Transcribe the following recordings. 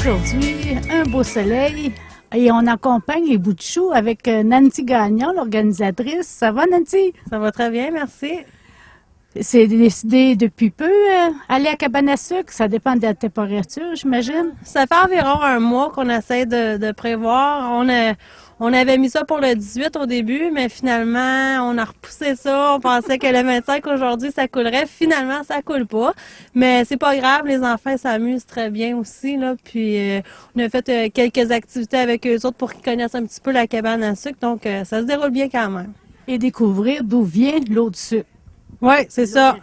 Aujourd'hui, un beau soleil et on accompagne les bouts de chou avec Nancy Gagnon, l'organisatrice. Ça va, Nancy? Ça va très bien, merci. C'est décidé depuis peu, aller à cabane à sucre. Ça dépend de la température, j'imagine. Ça fait environ un mois qu'on essaie de prévoir. On avait mis ça pour le 18 au début, mais finalement, on a repoussé ça. On pensait que le 25 aujourd'hui, ça coulerait. Finalement, ça coule pas. Mais c'est pas grave, les enfants s'amusent très bien aussi, là. Puis, on a fait quelques activités avec eux autres pour qu'ils connaissent un petit peu la cabane à sucre. Donc, ça se déroule bien quand même. Et découvrir d'où vient l'eau de sucre. Oui, c'est ça.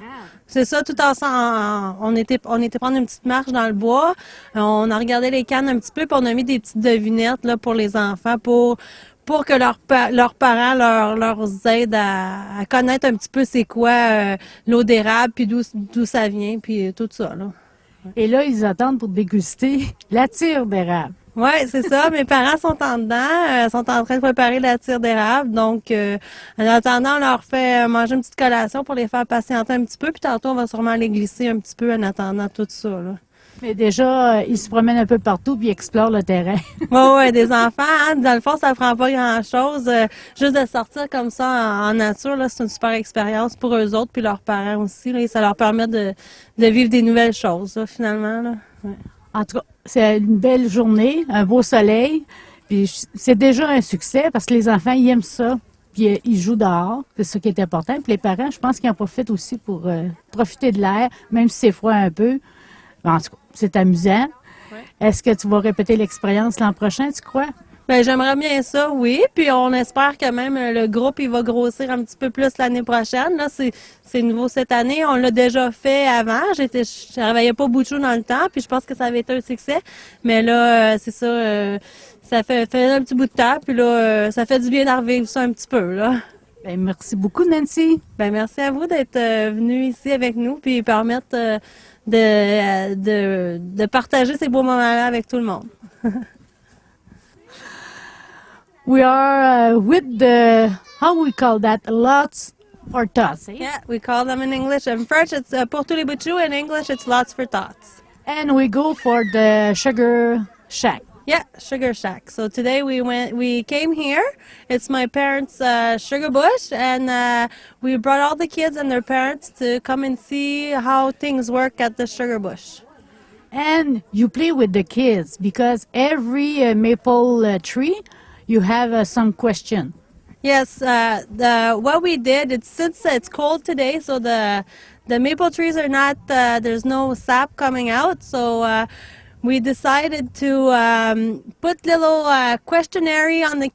C'est ça, tout ensemble. On était prendre une petite marche dans le bois. On a regardé les cannes un petit peu, puis on a mis des petites devinettes là, pour les enfants, pour que leurs parents leur aident à connaître un petit peu c'est quoi l'eau d'érable, puis d'où ça vient, puis tout ça. Là. Et là, ils attendent pour déguster la tire d'érable. Oui, c'est ça. Mes parents sont en dedans, sont en train de préparer la tire d'érable. Donc, en attendant, on leur fait manger une petite collation pour les faire patienter un petit peu. Puis tantôt, on va sûrement les glisser un petit peu en attendant tout ça. Là. Mais déjà, ils se promènent un peu partout puis ils explorent le terrain. Oui, des enfants, hein, dans le fond, ça prend pas grand-chose. Juste de sortir comme ça en nature, là, c'est une super expérience pour eux autres puis leurs parents aussi. Là, et ça leur permet de vivre des nouvelles choses, là, finalement. Là. Ouais. En tout cas, c'est une belle journée, un beau soleil. Puis c'est déjà un succès parce que les enfants, ils aiment ça. Puis ils jouent dehors, c'est ça qui est important. Puis les parents, je pense qu'ils en profitent aussi pour profiter de l'air, même si c'est froid un peu. En tout cas, c'est amusant. Ouais. Est-ce que tu vas répéter l'expérience l'an prochain, tu crois? Ben, j'aimerais bien ça, oui. Puis on espère que même le groupe, il va grossir un petit peu plus l'année prochaine. Là, c'est nouveau cette année. On l'a déjà fait avant. Je travaillais pas beaucoup dans le temps, puis je pense que ça avait été un succès. Mais là, c'est ça, ça fait un petit bout de temps, puis là, ça fait du bien d'en revivre ça un petit peu, là. Ben, merci beaucoup, Nancy. Ben, merci à vous d'être venu ici avec nous, puis permettre de partager ces beaux moments-là avec tout le monde. We are with the, how we call that, lots for tots. Eh? Yeah, we call them in English. In French, it's pour tous les bouts de chou. In English, it's lots for tots. And we go for the sugar shack. Yeah, Sugar Shack. So today we came here. It's my parents' sugar bush, and we brought all the kids and their parents to come and see how things work at the sugar bush. And you play with the kids because every maple tree, you have some question. Yes, what we did, since it's cold today, so the maple trees are not, there's no sap coming out, so we decided to put little questionnaire on the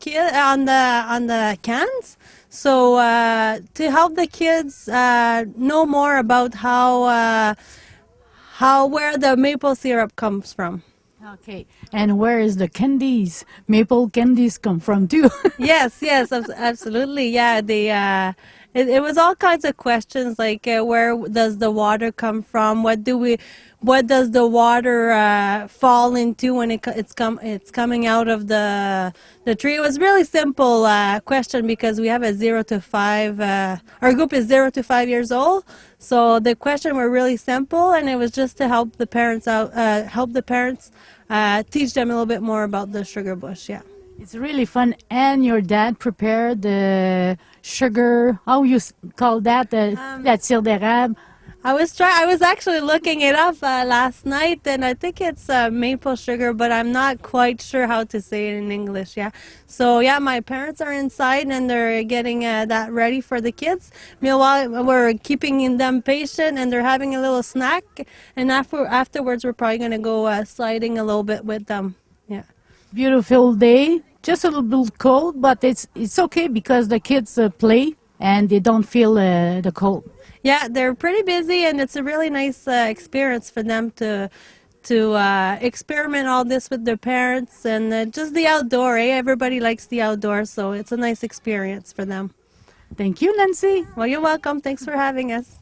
cans, so to help the kids know more about where the maple syrup comes from. Okay. And where is the candies? Maple candies come from too. Yes, absolutely. Yeah, it was all kinds of questions like where does the water come from? What does the water fall into when it's coming out of the tree? It was really simple question because we have a 0 to 5. Our group is 0 to 5 years old, so the question were really simple, and it was just to help the parents out, teach them a little bit more about the sugar bush. Yeah. It's really fun. And your dad prepared the sugar, how you call that, la tire d'érable. I was actually looking it up last night, and I think it's maple sugar, but I'm not quite sure how to say it in English. Yeah. So yeah, my parents are inside and they're getting that ready for the kids. Meanwhile, we're keeping them patient, and they're having a little snack. And afterwards, we're probably gonna go sliding a little bit with them. Yeah. Beautiful day. Just a little bit cold, but it's okay because the kids play and they don't feel the cold. Yeah, they're pretty busy, and it's a really nice experience for them to experiment all this with their parents and just the outdoor. Everybody likes the outdoors, so it's a nice experience for them. Thank you, Nancy. Well, you're welcome. Thanks for having us.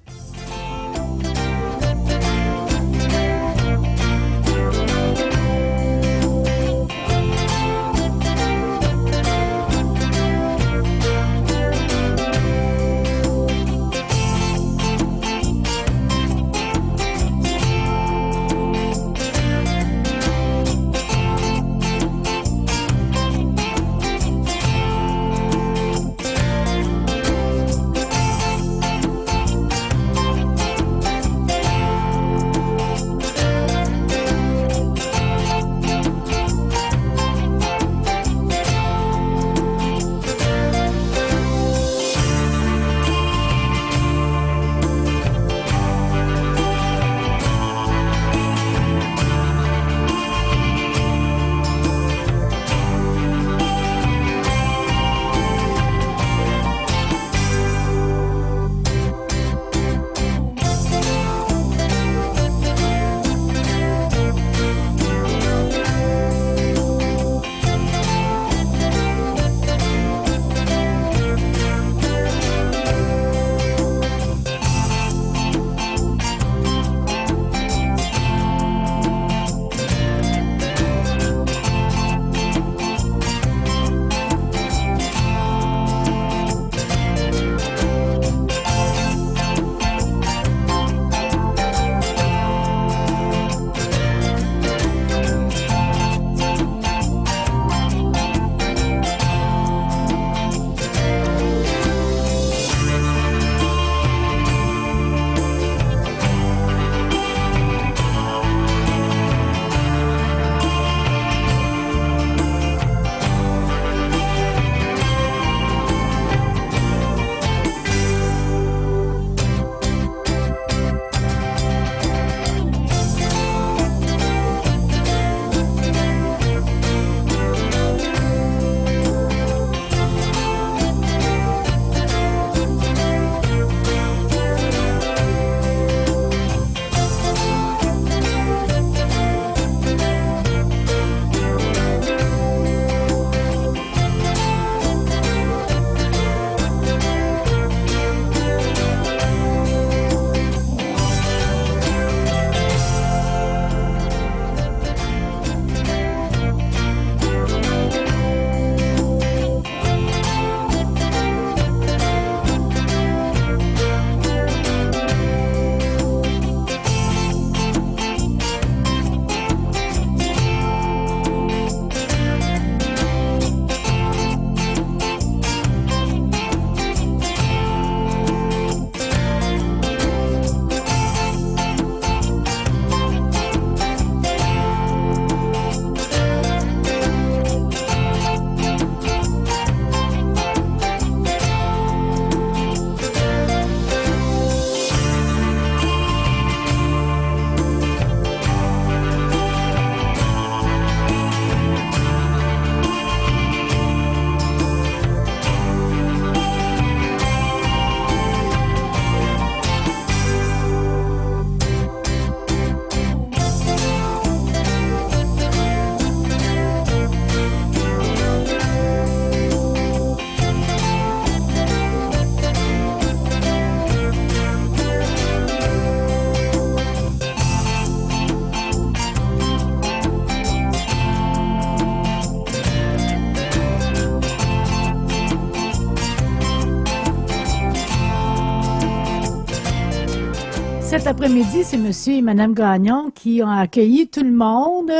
Cet après-midi, c'est Monsieur et Madame Gagnon qui ont accueilli tout le monde.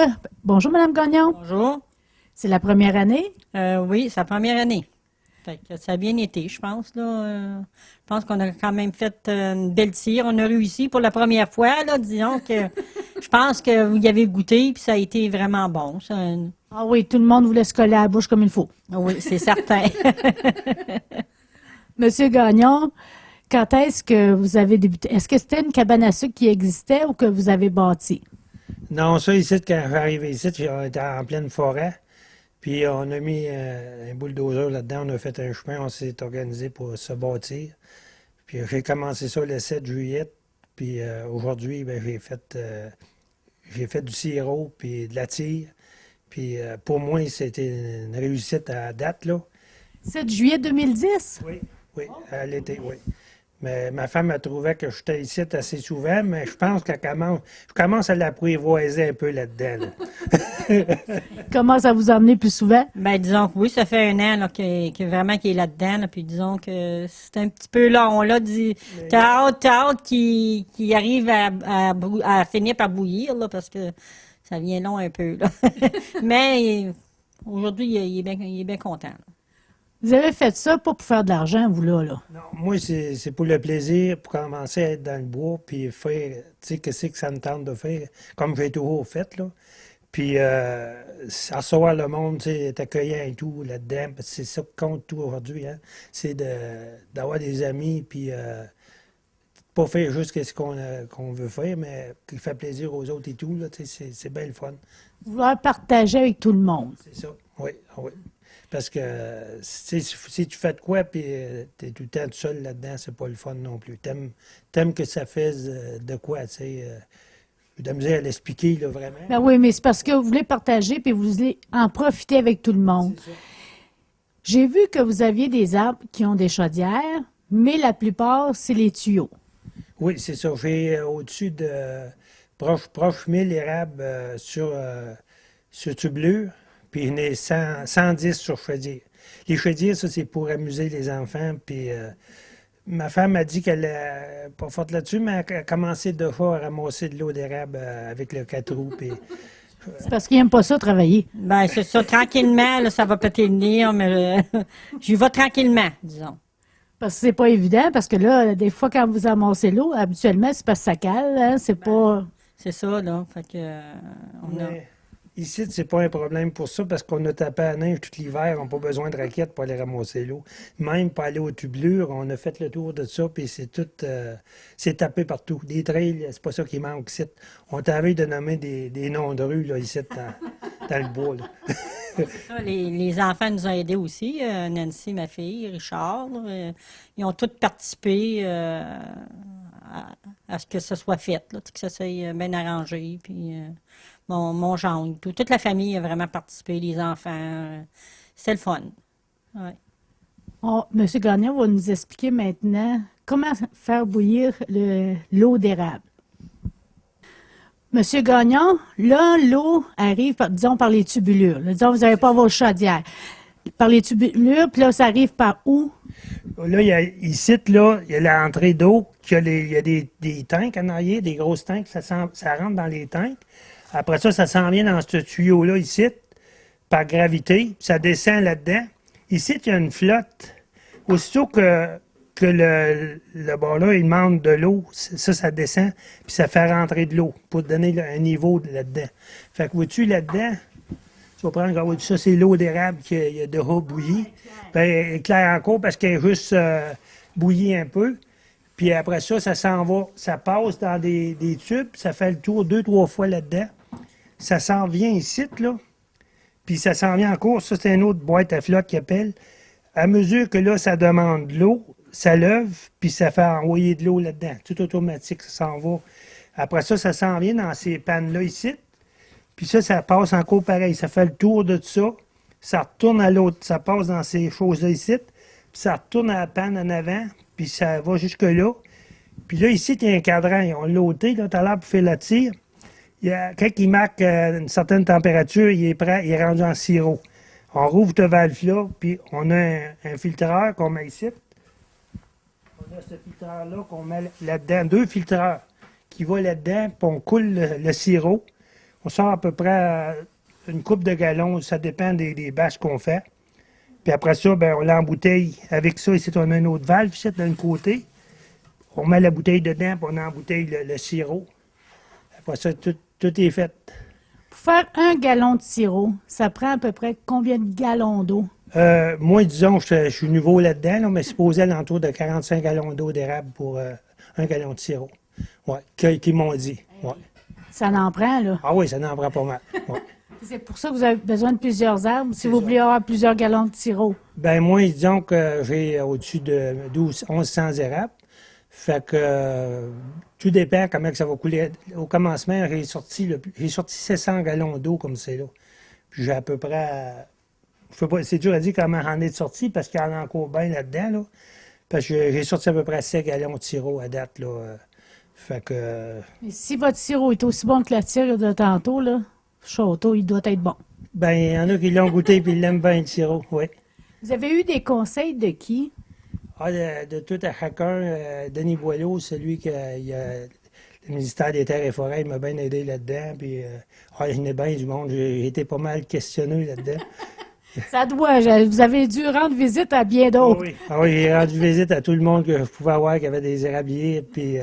Bonjour, Madame Gagnon. Bonjour. C'est la première année. Oui, c'est la première année. Fait que ça a bien été, je pense. Là. Je pense qu'on a quand même fait une belle tire. On a réussi pour la première fois. Là, disons que je pense que vous y avez goûté puis ça a été vraiment bon. Ah oui, tout le monde voulait se coller à la bouche comme il faut. Oui, c'est certain. Monsieur Gagnon, quand est-ce que vous avez débuté? Est-ce que c'était une cabane à sucre qui existait ou que vous avez bâti? Non, ça, ici, quand j'arrive ici, j'étais en pleine forêt. Puis on a mis un bulldozer là-dedans, on a fait un chemin, on s'est organisé pour se bâtir. Puis j'ai commencé ça le 7 juillet. Puis aujourd'hui, ben, j'ai fait du sirop puis de la tire. Puis pour moi, c'était une réussite à date, là. 7 juillet 2010? Oui, à l'été, oui. Mais ma femme a trouvé que j'étais ici assez souvent, mais je pense je commence à l'apprivoiser un peu là-dedans. Là. Comment ça vous a emmené plus souvent? Ben, disons que oui, ça fait un an là, vraiment qu'il est là-dedans. Là, puis disons que c'est un petit peu long. Là, t'as hâte qu'il arrive à finir par bouillir, là, parce que ça vient long un peu. Là. Mais aujourd'hui, il est bien content. Là. Vous avez fait ça pas pour faire de l'argent, vous, là. Non, moi, c'est pour le plaisir, pour commencer à être dans le bois, puis faire, tu sais, qu'est-ce que ça me tente de faire, comme j'ai toujours fait, là. Puis, recevoir le monde, tu sais, être accueillant et tout là-dedans, parce que c'est ça qui compte tout aujourd'hui, hein. C'est d'avoir des amis, puis pas faire juste ce qu'on veut faire, mais qui fait plaisir aux autres et tout, là, tu sais, c'est bien le fun. Vouloir partager avec tout le monde. C'est ça, oui, oui. Parce que si tu fais de quoi puis tu es tout le temps tout seul là-dedans, c'est pas le fun non plus. T'aimes que ça fasse de quoi, tu sais. J'ai de la misère à l'expliquer, là, vraiment. Ben oui, mais c'est parce que vous voulez partager puis vous voulez en profiter avec tout le monde. C'est ça. J'ai vu que vous aviez des arbres qui ont des chaudières, mais la plupart, c'est les tuyaux. Oui, c'est ça. J'ai au-dessus de proche 1000 érables sur tubulure, puis il y en a 110 sur chaudière. Les chaudières, ça, c'est pour amuser les enfants, puis ma femme a dit qu'elle n'est pas forte là-dessus, mais elle a commencé de fois à ramasser de l'eau d'érable avec le 4 roues. Puis, C'est parce qu'ils n'aiment pas ça travailler. Ben, c'est ça, tranquillement, là, ça va péter le nez, mais j'y vais tranquillement, disons. Parce que c'est pas évident, parce que là, des fois, quand vous amassez l'eau, habituellement, c'est parce que ça cale, hein, c'est pas... C'est ça, là. Fait que, on a... mais ici, c'est pas un problème pour ça, parce qu'on a tapé à la neige tout l'hiver, on n'a pas besoin de raquettes pour aller ramasser l'eau. Même pour aller aux tubulures, on a fait le tour de ça, puis c'est tout... c'est tapé partout. Des trails, c'est pas ça qui manque ici. On t'avait de nommer des noms de rue, là, ici, dans le bois, là. Ça, les enfants nous ont aidés aussi. Nancy, ma fille, Richard. Là, ils ont tous participé à ce que ça soit fait, là, que ça soit bien arrangé. Puis mon gendre, toute la famille a vraiment participé, les enfants. C'est le fun. Ouais. Monsieur Gagnon va nous expliquer maintenant comment faire bouillir l'eau d'érable. Monsieur Gagnon, là, l'eau arrive, disons, par les tubulures. Là, disons, vous n'avez pas vos chaudières. Par les tubulures, puis là, ça arrive par où? Là, ici, là, il y a l'entrée d'eau, il y a des tanks en arrière, des grosses tanks, ça rentre dans les tanks. Après ça, ça s'en vient dans ce tuyau-là, ici, par gravité, puis ça descend là-dedans. Ici, il y a une flotte. Aussitôt que le bas-là, il demande de l'eau, ça descend, puis ça fait rentrer de l'eau pour donner un niveau là-dedans. Fait que, vois-tu, là-dedans, tu vas prendre, ça, c'est l'eau d'érable qui a déjà bouilli. Bien, elle est claire encore parce qu'elle est juste bouillie un peu. Puis après ça, ça s'en va, ça passe dans des tubes, ça fait le tour 2-3 fois là-dedans. Ça s'en vient ici, là. Puis ça s'en vient encore, ça, c'est une autre boîte à flotte qui appelle. À mesure que là, ça demande de l'eau, ça lève, puis ça fait envoyer de l'eau là-dedans. Tout automatique, ça s'en va. Après ça, ça s'en vient dans ces pannes-là ici. Puis ça passe encore pareil. Ça fait le tour de ça. Ça retourne à l'autre. Ça passe dans ces choses-là ici. Puis ça retourne à la panne en avant. Puis ça va jusque-là. Puis là, ici, il y a un cadran. Ils ont loté, là, tout à l'heure, pour faire la tire. Quand il marque une certaine température, il est prêt, il est rendu en sirop. On rouvre cette valve-là, puis on a un filtreur qu'on met ici. On a ce filtreur-là qu'on met là-dedans. 2 filtreurs. qui va là-dedans, puis on coule le sirop. On sort à peu près une coupe de gallons, ça dépend des bâches qu'on fait. Puis après ça, ben, on l'embouteille. Avec ça, ici, on a une autre valve, ici, d'un côté. On met la bouteille dedans, puis on embouteille le sirop. Après ça, tout est fait. Pour faire 1 gallon de sirop, ça prend à peu près combien de gallons d'eau? Moi, disons, je suis nouveau là-dedans, là, mais supposé à l'entour de 45 gallons d'eau d'érable pour 1 gallon de sirop. Ouais, qu'ils m'ont dit. Ouais. Ça en prend, là. Ah oui, ça n'en prend pas mal. Ouais. C'est pour ça que vous avez besoin de plusieurs arbres si vous voulez avoir plusieurs gallons de sirop. Ben moi, disons que j'ai au-dessus de 1100 érables. Fait que tout dépend comment que ça va couler. Au commencement, j'ai sorti 700 gallons d'eau comme c'est là. Puis j'ai à peu près... c'est dur à dire comment j'en ai sorti parce qu'il y en a encore bien là-dedans. Là. Parce que j'ai sorti à peu près 7 gallons de sirop à date. Là. Fait que... Et si votre sirop est aussi bon que la tire de tantôt, là, Château, il doit être bon. Ben, il y en a qui l'ont goûté et ils l'aiment bien le sirop, oui. Vous avez eu des conseils de qui? Ah, de tout à chacun, Denis Boileau, celui qui a le ministère des Terres et Forêts, il m'a bien aidé là-dedans. Puis, il y en a bien du monde. J'ai été pas mal questionné là-dedans. Ça doit. Vous avez dû rendre visite à bien d'autres. Oui, j'ai rendu visite à tout le monde que je pouvais avoir qui avait des érabliers. Puis,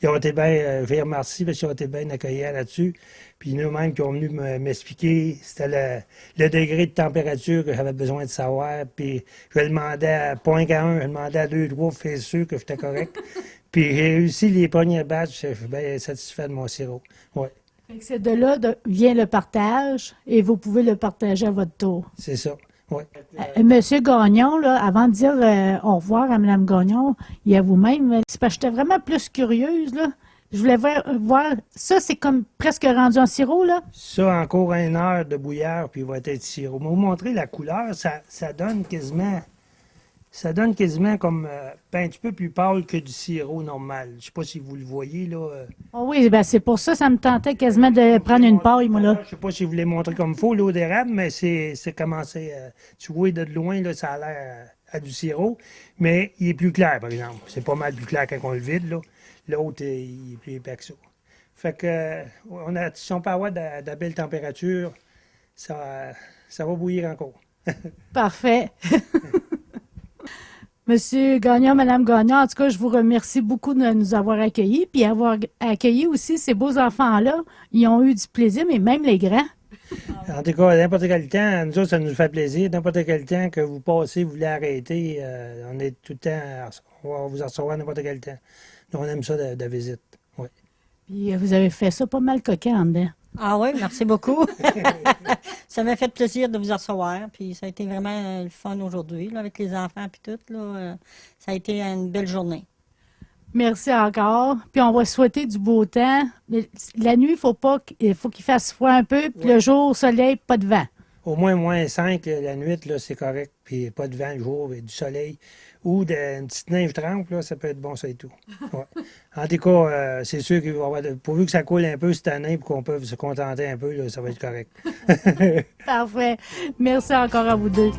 ils ont été bien, je les remercie parce qu'ils ont été bien accueillants là-dessus. Puis, nous-mêmes qui ont venu m'expliquer, c'était le degré de température que j'avais besoin de savoir. Puis, je demandais à 0.1, je demandais à 2, 3 pour faire sûr que j'étais correct. Puis, j'ai réussi les premiers batchs. Je suis bien satisfait de mon sirop. Ouais. C'est de là vient le partage et vous pouvez le partager à votre tour. C'est ça, oui. Monsieur Gagnon, là, avant de dire au revoir à Mme Gagnon, il y a vous-même, c'est parce que j'étais vraiment plus curieuse, là. Je voulais voir, ça c'est comme presque rendu en sirop, là? Ça, encore 1 heure de bouillard, puis il va être sirop. Mais vous montrer la couleur, ça donne quasiment comme un petit peu plus pâle que du sirop normal. Je sais pas si vous le voyez, là. Oh oui, ben c'est pour ça ça me tentait quasiment de prendre une paille, moi, là. Je sais pas si vous voulez montrer comme il faut l'eau d'érable, mais c'est commencé. Tu vois de loin, là, ça a l'air à du sirop, mais il est plus clair, par exemple. C'est pas mal plus clair quand on le vide, là. L'autre, il est plus épais que ça. Fait que, si on peut avoir de la belle température, ça va bouillir encore. Parfait. Monsieur Gagnon, Madame Gagnon, en tout cas, je vous remercie beaucoup de nous avoir accueillis, puis avoir accueilli aussi ces beaux enfants-là. Ils ont eu du plaisir, mais même les grands. En tout cas, n'importe quel temps, nous autres, ça nous fait plaisir. N'importe quel temps que vous passez, vous voulez arrêter, on est tout le temps, on va vous en recevoir n'importe quel temps. Nous, on aime ça de visite. Ouais. Puis vous avez fait ça pas mal coquin en dedans. Ah oui, merci beaucoup. Ça m'a fait plaisir de vous recevoir. Puis ça a été vraiment le fun aujourd'hui, là, avec les enfants puis tout. Là, ça a été une belle journée. Merci encore. Puis on va souhaiter du beau temps. Mais la nuit, il faut qu'il fasse froid un peu. Puis le jour, soleil, pas de vent. Au moins -5 la nuit, là, c'est correct. Puis pas de vent le jour, et du soleil. Ou une petite neige trempe, là, ça peut être bon, ça et tout. Ouais. En tout cas, c'est sûr qu'il va y avoir, pourvu que ça coule un peu cette année, pour qu'on peut se contenter un peu, là, ça va être correct. Parfait. Merci encore à vous deux.